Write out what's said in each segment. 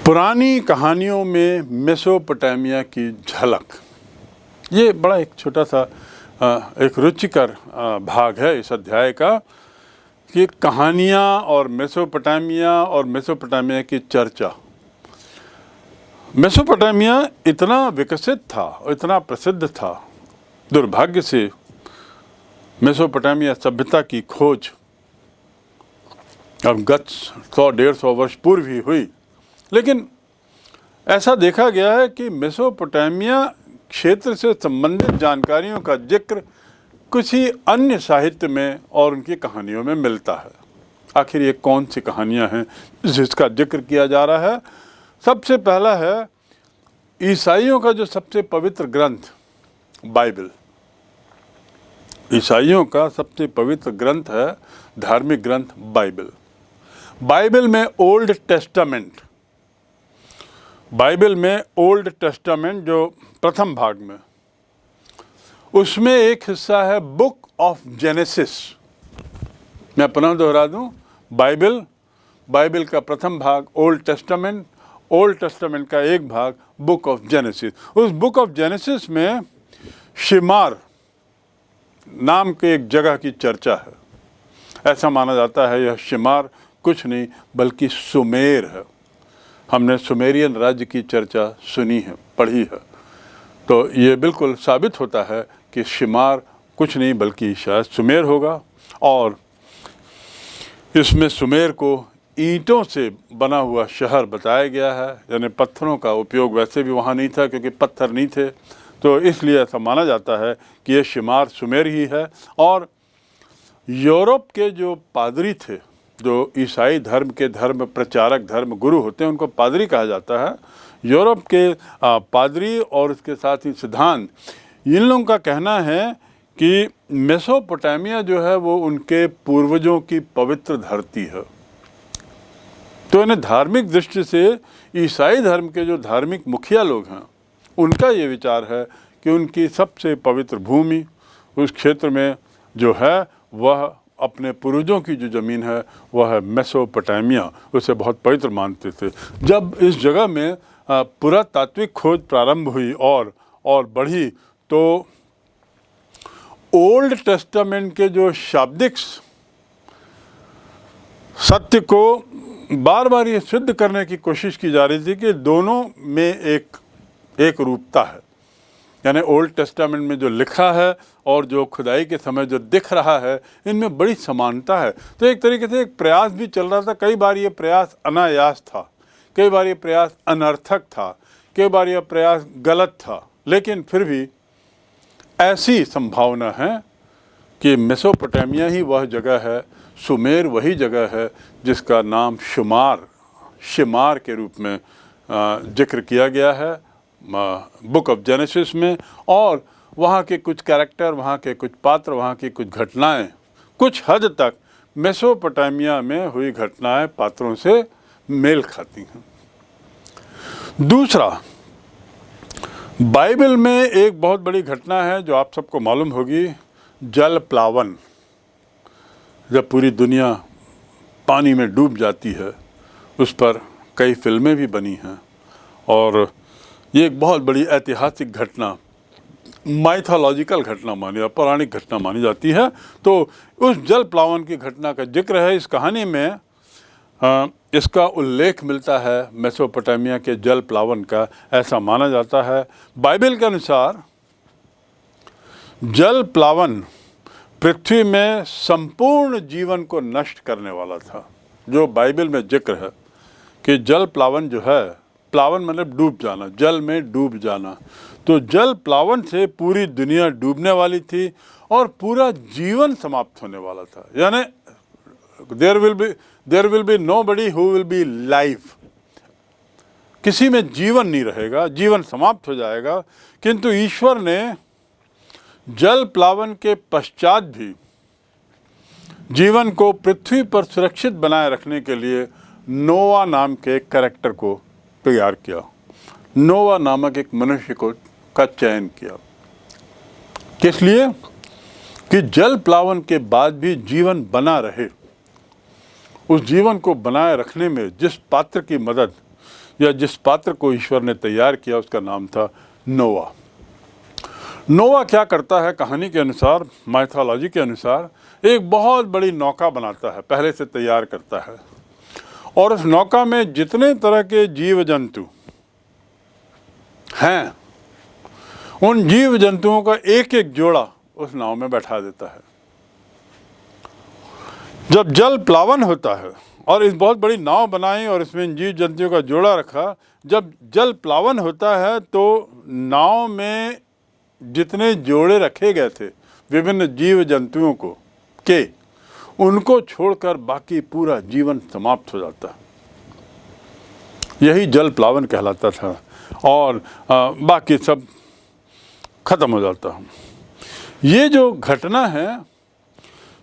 पुरानी कहानियों में मेसोपोटामिया की झलक, ये बड़ा एक छोटा सा एक रुचिकर भाग है इस अध्याय का कि कहानियाँ और मेसोपोटामिया की चर्चा। मेसोपोटामिया इतना विकसित था और इतना प्रसिद्ध था, दुर्भाग्य से मेसोपोटामिया सभ्यता की खोज अब गत 100-150 वर्ष पूर्व ही हुई, लेकिन ऐसा देखा गया है कि मेसोपोटामिया क्षेत्र से संबंधित जानकारियों का जिक्र कुछ ही अन्य साहित्य में और उनकी कहानियों में मिलता है। आखिर ये कौन सी कहानियां हैं जिसका जिक्र किया जा रहा है? सबसे पहला है ईसाइयों का जो सबसे पवित्र ग्रंथ बाइबल। ईसाइयों का सबसे पवित्र ग्रंथ है, धार्मिक ग्रंथ बाइबल। बाइबल में ओल्ड टेस्टामेंट जो प्रथम भाग में, उसमें एक हिस्सा है बुक ऑफ जेनेसिस। मैं पुनः दोहरा दूं, बाइबल का प्रथम भाग ओल्ड टेस्टामेंट का एक भाग बुक ऑफ जेनेसिस। उस बुक ऑफ जेनेसिस में शिमार नाम के एक जगह की चर्चा है। ऐसा माना जाता है यह शिमार कुछ नहीं बल्कि सुमेर है। हमने सुमेरियन राज्य की चर्चा सुनी है, पढ़ी है, तो ये बिल्कुल साबित होता है कि शिमार कुछ नहीं बल्कि शायद सुमेर होगा। और इसमें सुमेर को ईंटों से बना हुआ शहर बताया गया है, यानी पत्थरों का उपयोग वैसे भी वहाँ नहीं था क्योंकि पत्थर नहीं थे, तो इसलिए ऐसा माना जाता है कि ये शिमार सुमेर ही है। और यूरोप के जो पादरी थे, जो ईसाई धर्म के धर्म प्रचारक, धर्म गुरु होते हैं, उनको पादरी कहा जाता है। यूरोप के पादरी और इसके साथ ही सिद्धांत, इन लोगों का कहना है कि मेसोपोटामिया जो है वो उनके पूर्वजों की पवित्र धरती है। तो इन्हें धार्मिक दृष्टि से ईसाई धर्म के जो धार्मिक मुखिया लोग हैं, उनका ये विचार है कि उनकी सबसे पवित्र भूमि उस क्षेत्र में जो है वह अपने पूर्वजों की जो ज़मीन है वह है मेसोपोटामिया, उसे बहुत पवित्र मानते थे। जब इस जगह में पुरातात्विक खोज प्रारंभ हुई और बढ़ी, तो ओल्ड टेस्टामेंट के जो शाब्दिक सत्य को बार बार ये सिद्ध करने की कोशिश की जा रही थी कि दोनों में एक रूपता है, यानी ओल्ड टेस्टामेंट में जो लिखा है और जो खुदाई के समय जो दिख रहा है, इनमें बड़ी समानता है। तो एक तरीके से एक प्रयास भी चल रहा था। कई बार ये प्रयास अनायास था, कई बार ये प्रयास अनर्थक था, कई बार ये प्रयास गलत था, लेकिन फिर भी ऐसी संभावना है कि मेसोपोटामिया ही वह जगह है, सुमेर वही जगह है जिसका नाम शिमार के रूप में जिक्र किया गया है बुक ऑफ जेनेसिस में। और वहाँ के कुछ कैरेक्टर, वहाँ के कुछ पात्र, वहाँ की कुछ घटनाएं कुछ हद तक मेसोपोटामिया में हुई घटनाएं पात्रों से मेल खाती हैं। दूसरा, बाइबल में एक बहुत बड़ी घटना है जो आप सबको मालूम होगी, जल प्लावन। जब पूरी दुनिया पानी में डूब जाती है, उस पर कई फिल्में भी बनी हैं और ये एक बहुत बड़ी ऐतिहासिक घटना, माइथोलॉजिकल घटना पौराणिक घटना मानी जाती है। तो उस जल प्लावन की घटना का जिक्र है इस कहानी में। इसका उल्लेख मिलता है मेसोपोटामिया के जल प्लावन का, ऐसा माना जाता है। बाइबल के अनुसार जल प्लावन पृथ्वी में संपूर्ण जीवन को नष्ट करने वाला था। जो बाइबल में जिक्र है कि जल प्लावन जो है, प्लावन मतलब डूब जाना, जल में डूब जाना, तो जल प्लावन से पूरी दुनिया डूबने वाली थी और पूरा जीवन समाप्त होने वाला था। यानी there will be nobody who will be live. किसी में जीवन नहीं रहेगा, जीवन समाप्त हो जाएगा। किंतु ईश्वर ने जल प्लावन के पश्चात भी जीवन को पृथ्वी पर सुरक्षित बनाए रखने के लिए नोआ नाम के एक कैरेक्टर को तैयार किया। नोआ नामक एक मनुष्य का चयन किया। किस लिए? कि जल प्लावन के बाद भी जीवन बना रहे। उस जीवन को बनाए रखने में जिस पात्र की मदद या जिस पात्र को ईश्वर ने तैयार किया उसका नाम था नोआ। नोआ क्या करता है, कहानी के अनुसार, माइथोलॉजी के अनुसार, एक बहुत बड़ी नौका बनाता है, पहले से तैयार करता है, और उस नौका में जितने तरह के जीव जंतु हैं उन जीव जंतुओं का एक एक जोड़ा उस नाव में बैठा देता है। जब जल प्लावन होता है और इस बहुत बड़ी नाव बनाई और इसमें इन जीव जंतुओं का जोड़ा रखा, जब जल प्लावन होता है तो नाव में जितने जोड़े रखे गए थे विभिन्न जीव जंतुओं को के, उनको छोड़कर बाकी पूरा जीवन समाप्त हो जाता है। यही जल प्लावन कहलाता था और बाकी सब खत्म हो जाता है। ये जो घटना है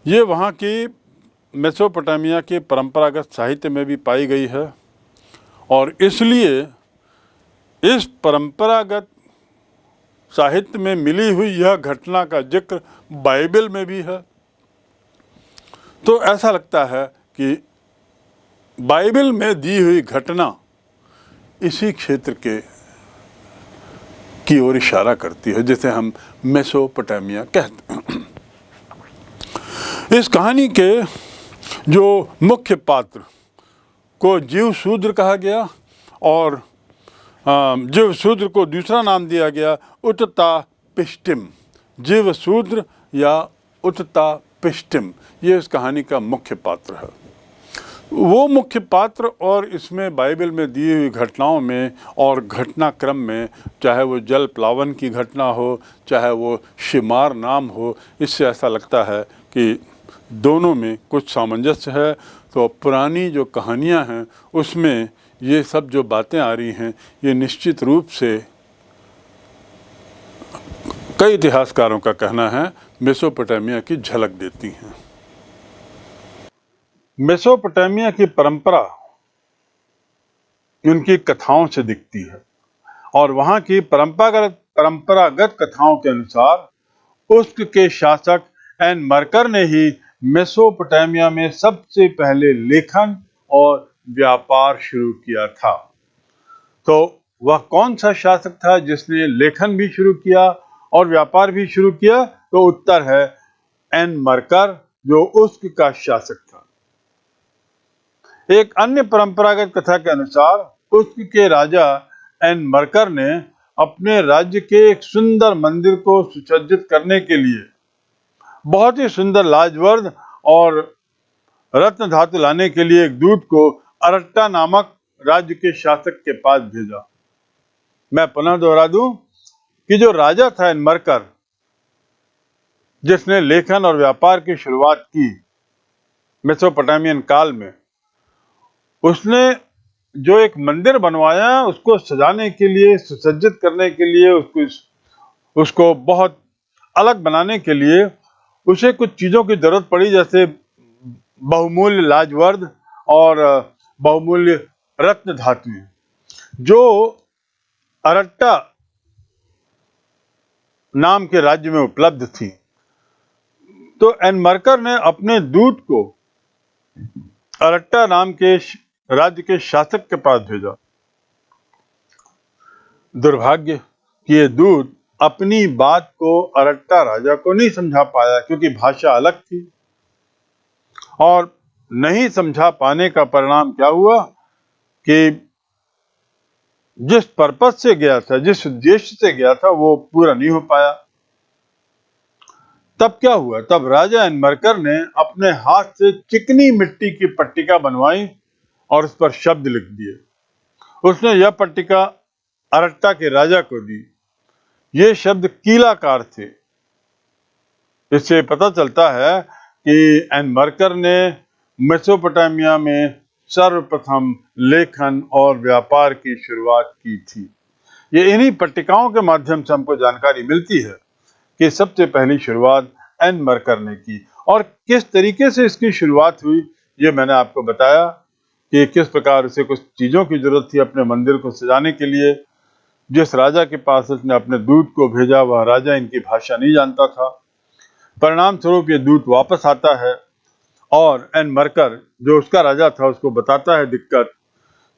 ये वहाँ की मेसोपोटामिया के परंपरागत साहित्य में भी पाई गई है और इसलिए इस परंपरागत साहित्य में मिली हुई यह घटना का जिक्र बाइबल में भी है। तो ऐसा लगता है कि बाइबल में दी हुई घटना इसी क्षेत्र की ओर इशारा करती है जिसे हम मेसोपोटामिया कहते हैं। इस कहानी के जो मुख्य पात्र को जीव शूद्र कहा गया और जीव शूद्र को दूसरा नाम दिया गया उत्ता पिष्टिम। जीव शूद्र या उत्ता पिष्टिम, ये इस कहानी का मुख्य पात्र है। वो मुख्य पात्र और इसमें बाइबल में दी हुई घटनाओं में और घटनाक्रम में, चाहे वो जल प्लावन की घटना हो, चाहे वो शिमार नाम हो, इससे ऐसा लगता है कि दोनों में कुछ सामंजस्य है। तो पुरानी जो कहानियां हैं उसमें ये सब जो बातें आ रही हैं ये निश्चित रूप से कई इतिहासकारों का कहना है मेसोपोटामिया की झलक देती हैं। मेसोपोटामिया की परंपरा उनकी कथाओं से दिखती है और वहाँ की परंपरागत कथाओं के अनुसार उस्क के शासक एन मरकर ने ही मेसोपोटामिया में सबसे पहले लेखन और व्यापार शुरू किया था। तो वह कौन सा शासक था जिसने लेखन भी शुरू किया और व्यापार भी शुरू किया? तो उत्तर है एन मरकर, जो उस्क का शासक था। एक अन्य परंपरागत कथा के अनुसार उस्क के राजा एन मरकर ने अपने राज्य के एक सुंदर मंदिर को सुसज्जित करने के लिए बहुत ही सुंदर लाजवर्द और रत्न धातु लाने के लिए एक दूत को अरट्टा नामक राज्य के शासक के पास भेजा। मैं पुनः दोहरा दूं कि जो राजा था एन मरकर, जिसने लेखन और व्यापार की शुरुआत की मेसोपोटामियन काल में, उसने जो एक मंदिर बनवाया उसको सजाने के लिए, सुसज्जित करने के लिए, उसको बहुत अलग बनाने के लिए उसे कुछ चीजों की जरूरत पड़ी, जैसे बहुमूल्य लाजवर्द और बहुमूल्य रत्न धातुएं जो अरट्टा नाम के राज्य में उपलब्ध थी। तो एन मरकर ने अपने दूत को अरट्टा नाम के राज्य के शासक के पास भेजा। दुर्भाग्य कि ये दूत अपनी बात को अरट्टा राजा को नहीं समझा पाया, क्योंकि भाषा अलग थी। और नहीं समझा पाने का परिणाम क्या हुआ कि जिस पर्पस से गया था, जिस उद्देश्य से गया था, वो पूरा नहीं हो पाया। तब क्या हुआ? तब राजा एन मरकर ने अपने हाथ से चिकनी मिट्टी की पट्टिका बनवाई और उस पर शब्द लिख दिए। उसने यह पट्टिका अरट्टा के राजा को दी। ये शब्द कीलाकार थे। इससे पता चलता है कि एन मरकर ने मेसोपोटामिया में सर्वप्रथम लेखन और व्यापार की शुरुआत की थी। ये इन्हीं पट्टिकाओं के माध्यम से हमको जानकारी मिलती है कि सबसे पहली शुरुआत एन मरकर ने की। और किस तरीके से इसकी शुरुआत हुई ये मैंने आपको बताया कि किस प्रकार उसे कुछ चीजों की जरूरत थी अपने मंदिर को सजाने के लिए। जिस राजा के पास उसने अपने दूत को भेजा वह राजा इनकी भाषा नहीं जानता था। परिणाम स्वरूप ये दूत वापस आता है और एन मरकर, जो उसका राजा था, उसको बताता है दिक्कत।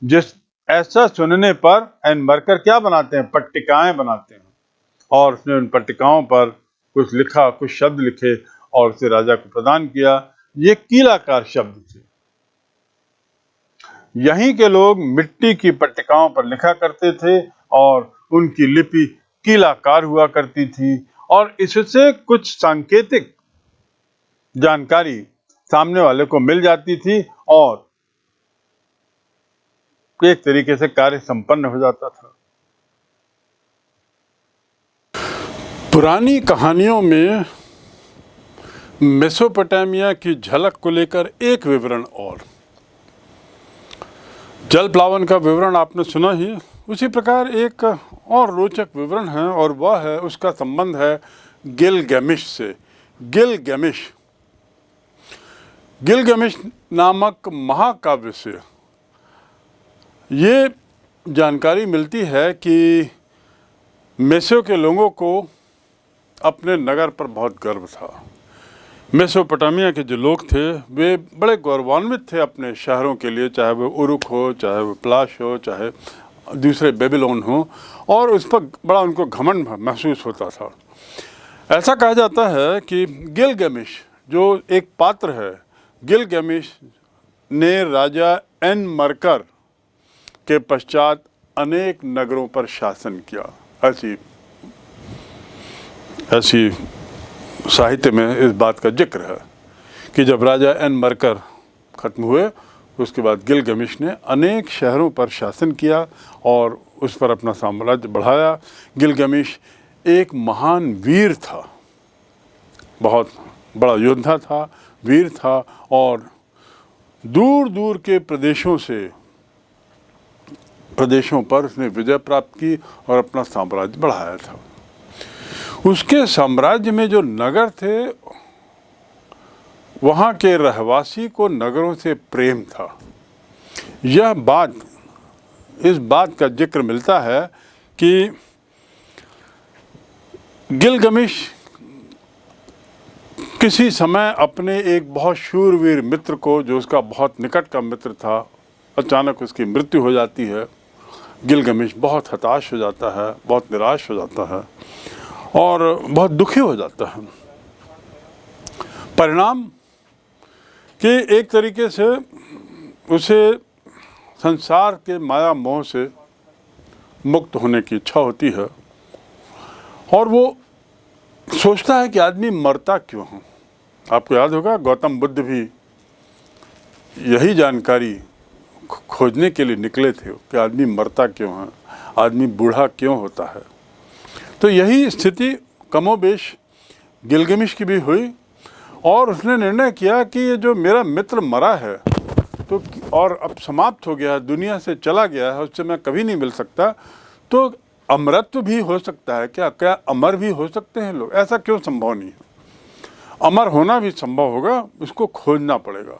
जिस ऐसा सुनने पर एन मरकर क्या बनाते हैं, पट्टिकाएं बनाते हैं, और उसने उन पट्टिकाओं पर कुछ लिखा, कुछ शब्द लिखे और उसे राजा को प्रदान किया। ये कीलाकार शब्द थे। यहीं के लोग मिट्टी की पट्टिकाओं पर लिखा करते थे और उनकी लिपि कीलाकार हुआ करती थी, और इससे कुछ सांकेतिक जानकारी सामने वाले को मिल जाती थी और एक तरीके से कार्य संपन्न हो जाता था। पुरानी कहानियों में मेसोपोटामिया की झलक को लेकर एक विवरण और, जल प्लावन का विवरण आपने सुना ही, उसी प्रकार एक और रोचक विवरण है और वह है, उसका संबंध है गिलगैमिश से। गिलगैमिश नामक महाकाव्य से ये जानकारी मिलती है कि मेसो के लोगों को अपने नगर पर बहुत गर्व था। मेसोपोटामिया के जो लोग थे वे बड़े गौरवान्वित थे अपने शहरों के लिए, चाहे वो उरुक हो, चाहे वो प्लाश हो, चाहे दूसरे बेबीलोन हो, और उस पर बड़ा उनको घमंड महसूस होता था। ऐसा कहा जाता है कि गिलगैमिश जो एक पात्र है, गिलगैमिश ने राजा एन मरकर के पश्चात अनेक नगरों पर शासन किया। ऐसी साहित्य में इस बात का जिक्र है कि जब राजा एन मरकर खत्म हुए, उसके बाद गिलगैमिश ने अनेक शहरों पर शासन किया और उस पर अपना साम्राज्य बढ़ाया। गिलगैमिश एक महान वीर था, बहुत बड़ा योद्धा था, वीर था, और दूर दूर के प्रदेशों पर उसने विजय प्राप्त की और अपना साम्राज्य बढ़ाया था। उसके साम्राज्य में जो नगर थे, वहाँ के रहवासी को नगरों से प्रेम था। इस बात का जिक्र मिलता है कि गिलगैमिश किसी समय अपने एक बहुत शूरवीर मित्र को, जो उसका बहुत निकट का मित्र था, अचानक उसकी मृत्यु हो जाती है। गिलगैमिश बहुत हताश हो जाता है, बहुत निराश हो जाता है और बहुत दुखी हो जाता है। परिणाम कि एक तरीके से उसे संसार के माया मोह से मुक्त होने की इच्छा होती है और वो सोचता है कि आदमी मरता क्यों है। आपको याद होगा गौतम बुद्ध भी यही जानकारी खोजने के लिए निकले थे कि आदमी मरता क्यों है, आदमी बूढ़ा क्यों होता है। तो यही स्थिति कमोबेश गिलगैमिश की भी हुई और उसने निर्णय किया कि ये जो मेरा मित्र मरा है तो और अब समाप्त हो गया है, दुनिया से चला गया है, उससे मैं कभी नहीं मिल सकता, तो अमरत्व भी हो सकता है क्या? क्या अमर भी हो सकते हैं लोग? ऐसा क्यों संभव नहीं है? अमर होना भी संभव होगा, उसको खोजना पड़ेगा।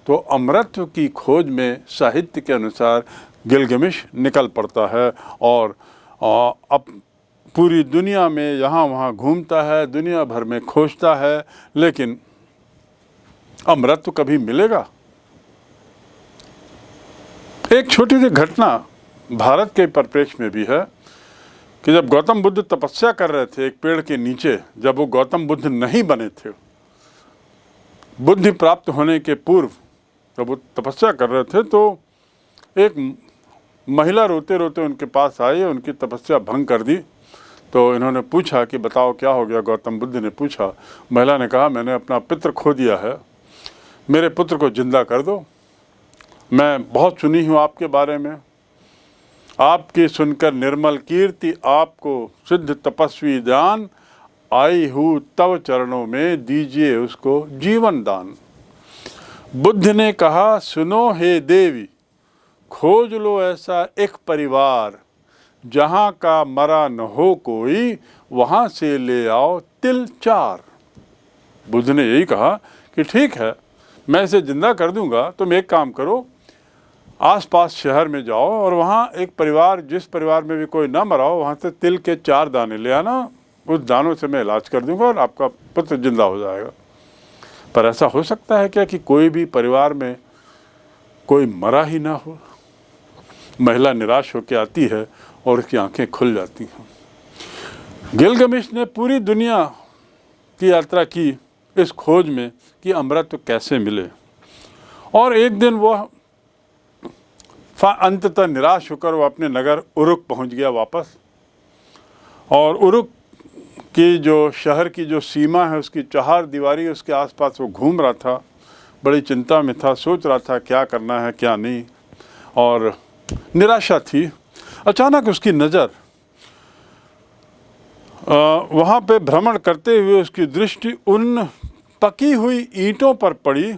तो अमरत्व की खोज में साहित्य के अनुसार गिलगैमिश निकल पड़ता है और अब पूरी दुनिया में यहाँ वहाँ घूमता है, दुनिया भर में खोजता है, लेकिन अमरत्व कभी मिलेगा? एक छोटी सी घटना भारत के परिप्रेक्ष्य में भी है कि जब गौतम बुद्ध तपस्या कर रहे थे एक पेड़ के नीचे, जब वो गौतम बुद्ध नहीं बने थे, बुद्धि प्राप्त होने के पूर्व जब वो तपस्या कर रहे थे, तो एक महिला रोते रोते उनके पास आई, उनकी तपस्या भंग कर दी। तो इन्होंने पूछा कि बताओ क्या हो गया? गौतम बुद्ध ने पूछा। महिला ने कहा, मैंने अपना पितृ खो दिया है, मेरे पुत्र को जिंदा कर दो। मैं बहुत सुनी हूँ आपके बारे में, आपकी सुनकर निर्मल कीर्ति, आपको सिद्ध तपस्वी जान, आई हूँ तव चरणों में, दीजिए उसको जीवन दान। बुद्ध ने कहा, सुनो हे देवी, खोज लो ऐसा एक परिवार, जहाँ का मरा न हो कोई, वहाँ से ले आओ तिल 4। बुद्ध ने यही कहा कि ठीक है, मैं इसे जिंदा कर दूंगा, तुम एक काम करो, आसपास शहर में जाओ और वहाँ एक परिवार, जिस परिवार में भी कोई ना मरा हो, वहाँ से तिल के 4 दाने ले आना, उस दानों से मैं इलाज कर दूंगा और आपका पुत्र जिंदा हो जाएगा। पर ऐसा हो सकता है क्या कि कोई भी परिवार में कोई मरा ही ना हो? महिला निराश होकर आती है और उसकी आंखें खुल जाती हैं। गिलगमेश ने पूरी दुनिया की यात्रा की इस खोज में कि अमृत कैसे मिले, और एक दिन वह अंततः निराश होकर वह अपने नगर उरुक पहुंच गया वापस। और उरुक की जो शहर की जो सीमा है उसकी 4 दीवारी उसके आसपास वो घूम रहा था, बड़ी चिंता में था, सोच रहा था क्या करना है क्या नहीं, और निराशा थी। अचानक उसकी नज़र वहाँ पे भ्रमण करते हुए उसकी दृष्टि उन पकी हुई ईंटों पर पड़ी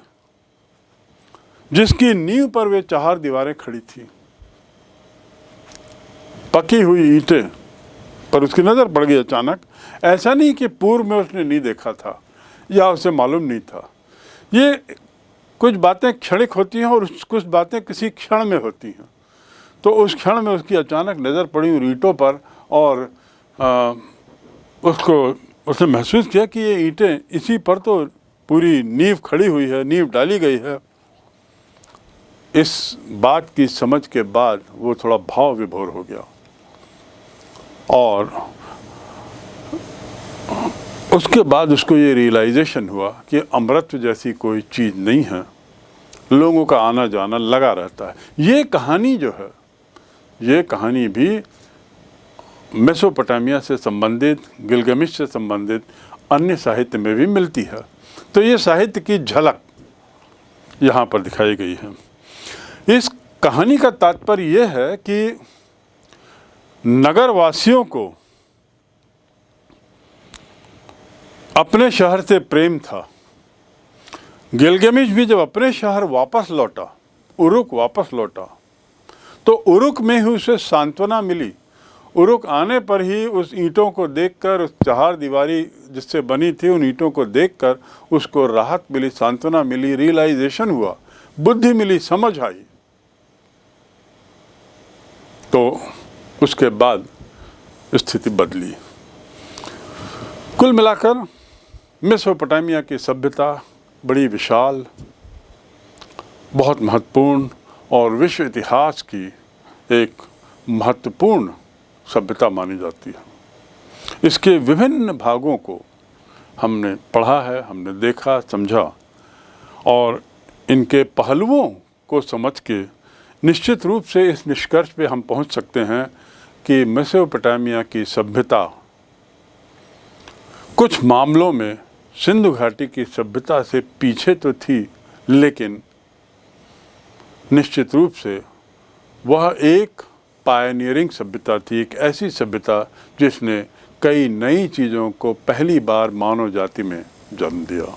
जिसकी नींव पर वे 4 दीवारें खड़ी थी। पकी हुई ईंटें पर उसकी नज़र पड़ गई अचानक। ऐसा नहीं कि पूर्व में उसने नहीं देखा था या उसे मालूम नहीं था। ये कुछ बातें क्षणिक होती हैं और कुछ बातें किसी क्षण में होती हैं। तो उस क्षण में उसकी अचानक नज़र पड़ी उन ईंटों पर, और उसने महसूस किया कि ये ईंटें, इसी पर तो पूरी नींव खड़ी हुई है, नींव डाली गई है। इस बात की समझ के बाद वो थोड़ा भाव विभोर हो गया, और उसके बाद उसको ये रियलाइजेशन हुआ कि अमृत जैसी कोई चीज़ नहीं है, लोगों का आना जाना लगा रहता है। ये कहानी जो है, ये कहानी भी मेसोपोटामिया से संबंधित, गिलगमेश से संबंधित अन्य साहित्य में भी मिलती है। तो ये साहित्य की झलक यहाँ पर दिखाई गई है। इस कहानी का तात्पर्य यह है कि नगरवासियों को अपने शहर से प्रेम था। गिलगमेश भी जब अपने शहर वापस लौटा, उरुक वापस लौटा, तो उरुक में ही उसे सांत्वना मिली। उरुक आने पर ही उस ईंटों को देखकर, उस 4 दीवारी जिससे बनी थी उन ईंटों को देखकर उसको राहत मिली, सांत्वना मिली, रियलाइजेशन हुआ, बुद्धि मिली, समझ आई। तो उसके बाद स्थिति बदली। कुल मिलाकर मेसोपोटामिया की सभ्यता बड़ी विशाल, बहुत महत्वपूर्ण और विश्व इतिहास की एक महत्वपूर्ण सभ्यता मानी जाती है। इसके विभिन्न भागों को हमने पढ़ा है, हमने देखा, समझा, और इनके पहलुओं को समझ के निश्चित रूप से इस निष्कर्ष पे हम पहुंच सकते हैं कि मेसोपोटामिया की सभ्यता कुछ मामलों में सिंधु घाटी की सभ्यता से पीछे तो थी, लेकिन निश्चित रूप से वह एक पायनियरिंग सभ्यता थी, एक ऐसी सभ्यता जिसने कई नई चीज़ों को पहली बार मानव जाति में जन्म दिया।